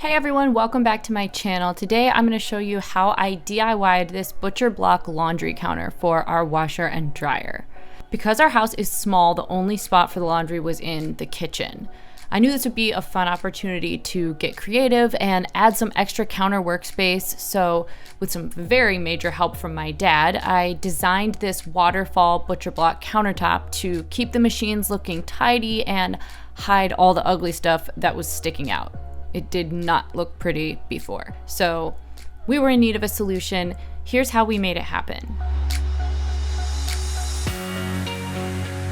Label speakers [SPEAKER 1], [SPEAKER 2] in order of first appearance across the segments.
[SPEAKER 1] Hey everyone, welcome back to my channel. Today I'm going to show you how I DIY'd this butcher block laundry counter for our washer and dryer. Because our house is small, the only spot for the laundry was in the kitchen. I knew this would be a fun opportunity to get creative and add some extra counter workspace, so with some very major help from my dad, I designed this waterfall butcher block countertop to keep the machines looking tidy and hide all the ugly stuff that was sticking out. It did not look pretty before. So we were in need of a solution. Here's how we made it happen.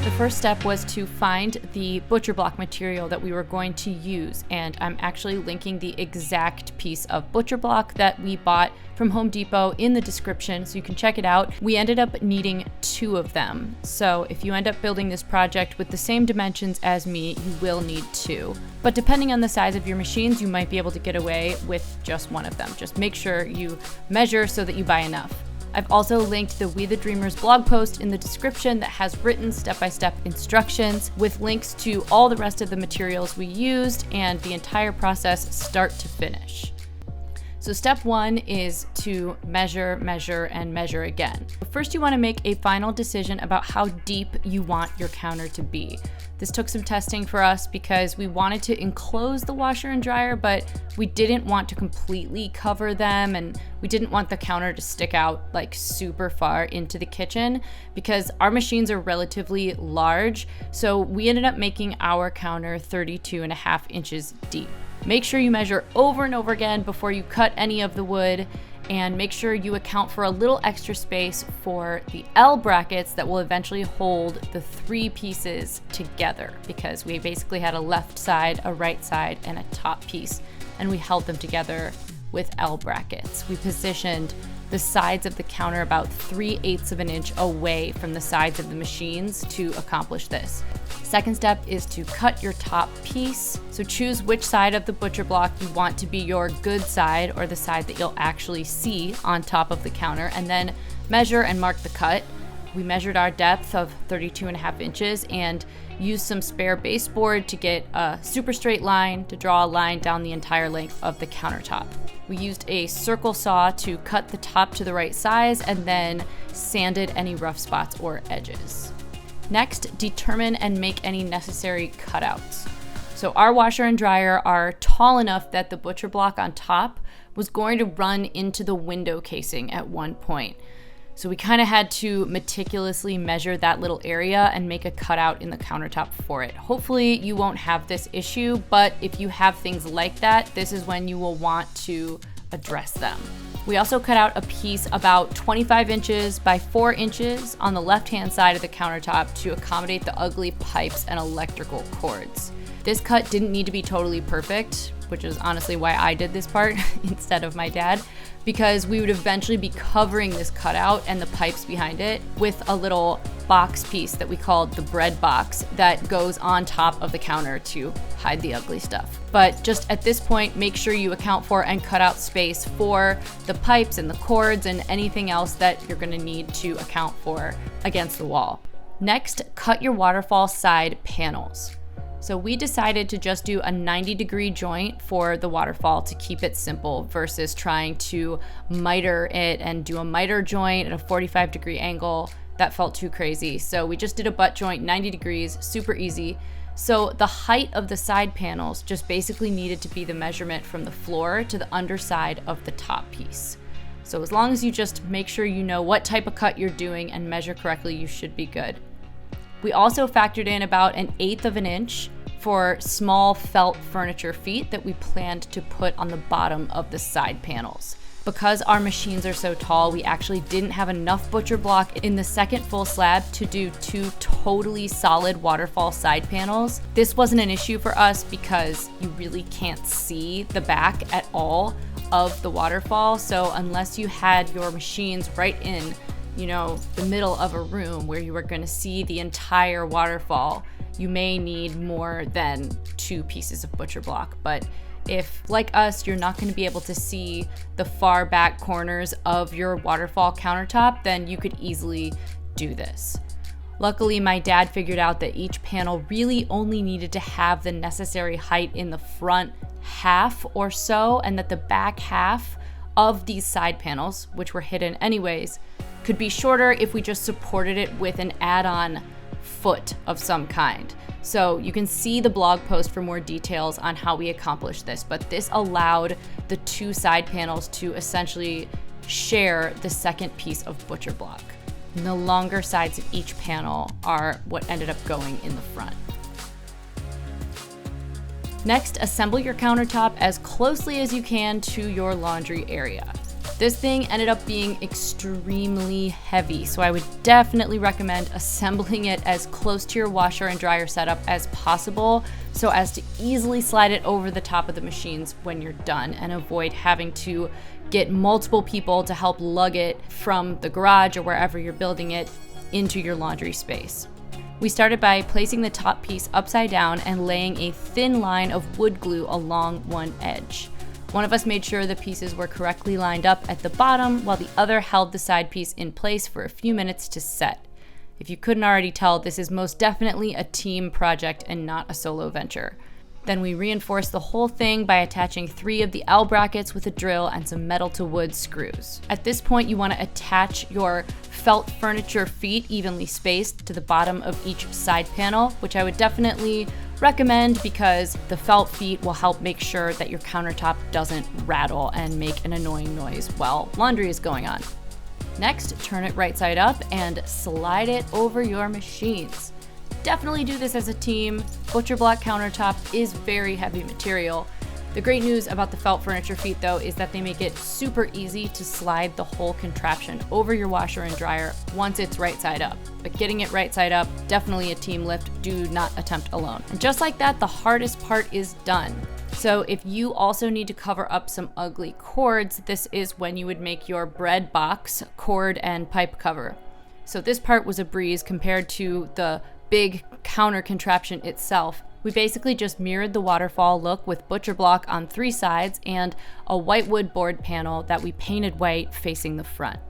[SPEAKER 1] The first step was to find the butcher block material that we were going to use, and I'm actually linking the exact piece of butcher block that we bought from Home Depot in the description so you can check it out. We ended up needing 2 of them, so if you end up building this project with the same dimensions as me, you will need 2. But depending on the size of your machines, you might be able to get away with just 1 of them. Just make sure you measure so that you buy enough. I've also linked the We the Dreamers blog post in the description that has written step-by-step instructions with links to all the rest of the materials we used and the entire process start to finish. So step 1 is to measure, measure, and measure again. First, you want to make a final decision about how deep you want your counter to be. This took some testing for us because we wanted to enclose the washer and dryer, but we didn't want to completely cover them, and we didn't want the counter to stick out like super far into the kitchen because our machines are relatively large. So we ended up making our counter 32.5 inches deep. Make sure you measure over and over again before you cut any of the wood, and make sure you account for a little extra space for the L brackets that will eventually hold the 3 pieces together, because we basically had a left side, a right side, and a top piece, and we held them together with L brackets. We positioned the sides of the counter about 3/8 of an inch away from the sides of the machines to accomplish this. Second step is to cut your top piece. So choose which side of the butcher block you want to be your good side, or the side that you'll actually see on top of the counter, and then measure and mark the cut. We measured our depth of 32.5 inches and used some spare baseboard to get a super straight line to draw a line down the entire length of the countertop. We used a circle saw to cut the top to the right size and then sanded any rough spots or edges. Next, determine and make any necessary cutouts. So our washer and dryer are tall enough that the butcher block on top was going to run into the window casing at one point. So we kind of had to meticulously measure that little area and make a cutout in the countertop for it. Hopefully you won't have this issue, but if you have things like that, this is when you will want to address them. We also cut out a piece about 25 inches by 4 inches on the left-hand side of the countertop to accommodate the ugly pipes and electrical cords. This cut didn't need to be totally perfect, which is honestly why I did this part instead of my dad, because we would eventually be covering this cutout and the pipes behind it with a little box piece that we called the bread box that goes on top of the counter to hide the ugly stuff. But just at this point, make sure you account for and cut out space for the pipes and the cords and anything else that you're going to need to account for against the wall. Next, cut your waterfall side panels. So we decided to just do a 90-degree joint for the waterfall to keep it simple versus trying to miter it and do a miter joint at a 45-degree angle. That felt too crazy. So we just did a butt joint 90 degrees, super easy. So the height of the side panels just basically needed to be the measurement from the floor to the underside of the top piece. So as long as you just make sure you know what type of cut you're doing and measure correctly, you should be good. We also factored in about 1/8 of an inch for small felt furniture feet that we planned to put on the bottom of the side panels. Because our machines are so tall, we actually didn't have enough butcher block in the second full slab to do 2 totally solid waterfall side panels. This wasn't an issue for us because you really can't see the back at all of the waterfall. So unless you had your machines right in, the middle of a room where you were going to see the entire waterfall, you may need more than 2 pieces of butcher block. But if, like us, you're not going to be able to see the far back corners of your waterfall countertop, then you could easily do this. Luckily, my dad figured out that each panel really only needed to have the necessary height in the front half or so, and that the back half of these side panels, which were hidden anyways, could be shorter if we just supported it with an add-on foot of some kind. So you can see the blog post for more details on how we accomplished this, but this allowed the two side panels to essentially share the second piece of butcher block. And the longer sides of each panel are what ended up going in the front. Next, assemble your countertop as closely as you can to your laundry area. This thing ended up being extremely heavy, so I would definitely recommend assembling it as close to your washer and dryer setup as possible so as to easily slide it over the top of the machines when you're done and avoid having to get multiple people to help lug it from the garage or wherever you're building it into your laundry space. We started by placing the top piece upside down and laying a thin line of wood glue along one edge. One of us made sure the pieces were correctly lined up at the bottom, while the other held the side piece in place for a few minutes to set. If you couldn't already tell, this is most definitely a team project and not a solo venture. Then we reinforced the whole thing by attaching 3 of the L brackets with a drill and some metal to wood screws. At this point, you want to attach your felt furniture feet evenly spaced to the bottom of each side panel, which I would definitely recommend because the felt feet will help make sure that your countertop doesn't rattle and make an annoying noise while laundry is going on. Next, turn it right side up and slide it over your machines. Definitely do this as a team. Butcher block countertop is very heavy material. The great news about the felt furniture feet though is that they make it super easy to slide the whole contraption over your washer and dryer once it's right side up. But getting it right side up, definitely a team lift. Do not attempt alone. And just like that, the hardest part is done. So if you also need to cover up some ugly cords, this is when you would make your bread box cord and pipe cover. So this part was a breeze compared to the big counter contraption itself. We basically just mirrored the waterfall look with butcher block on 3 sides and a white wood board panel that we painted white facing the front.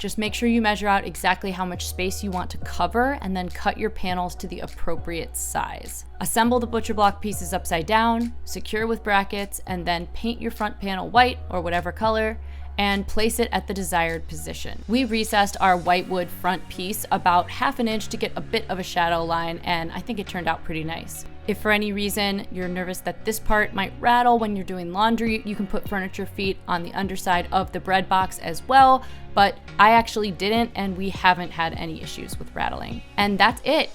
[SPEAKER 1] Just make sure you measure out exactly how much space you want to cover and then cut your panels to the appropriate size. Assemble the butcher block pieces upside down, secure with brackets, and then paint your front panel white or whatever color and place it at the desired position. We recessed our white wood front piece about 1/2 inch to get a bit of a shadow line, and I think it turned out pretty nice. If for any reason you're nervous that this part might rattle when you're doing laundry, you can put furniture feet on the underside of the bread box as well, but I actually didn't and we haven't had any issues with rattling. And that's it.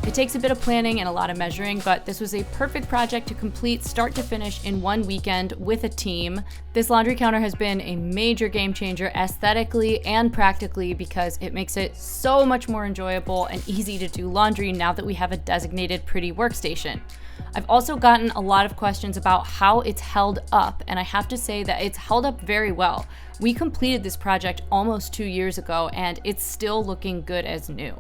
[SPEAKER 1] It takes a bit of planning and a lot of measuring, but this was a perfect project to complete start to finish in one weekend with a team. This laundry counter has been a major game changer aesthetically and practically because it makes it so much more enjoyable and easy to do laundry now that we have a designated pretty workstation. I've also gotten a lot of questions about how it's held up, and I have to say that it's held up very well. We completed this project almost 2 years ago, and it's still looking good as new.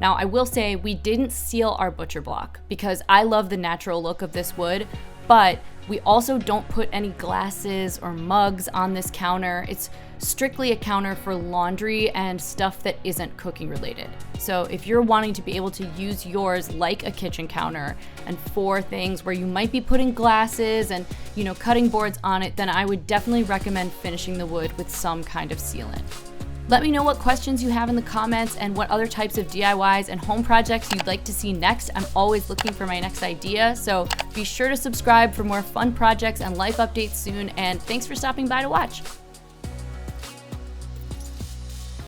[SPEAKER 1] Now, I will say we didn't seal our butcher block because I love the natural look of this wood, but we also don't put any glasses or mugs on this counter. It's strictly a counter for laundry and stuff that isn't cooking related. So if you're wanting to be able to use yours like a kitchen counter and for things where you might be putting glasses and, cutting boards on it, then I would definitely recommend finishing the wood with some kind of sealant. Let me know what questions you have in the comments and what other types of DIYs and home projects you'd like to see next. I'm always looking for my next idea, so be sure to subscribe for more fun projects and life updates soon, and thanks for stopping by to watch.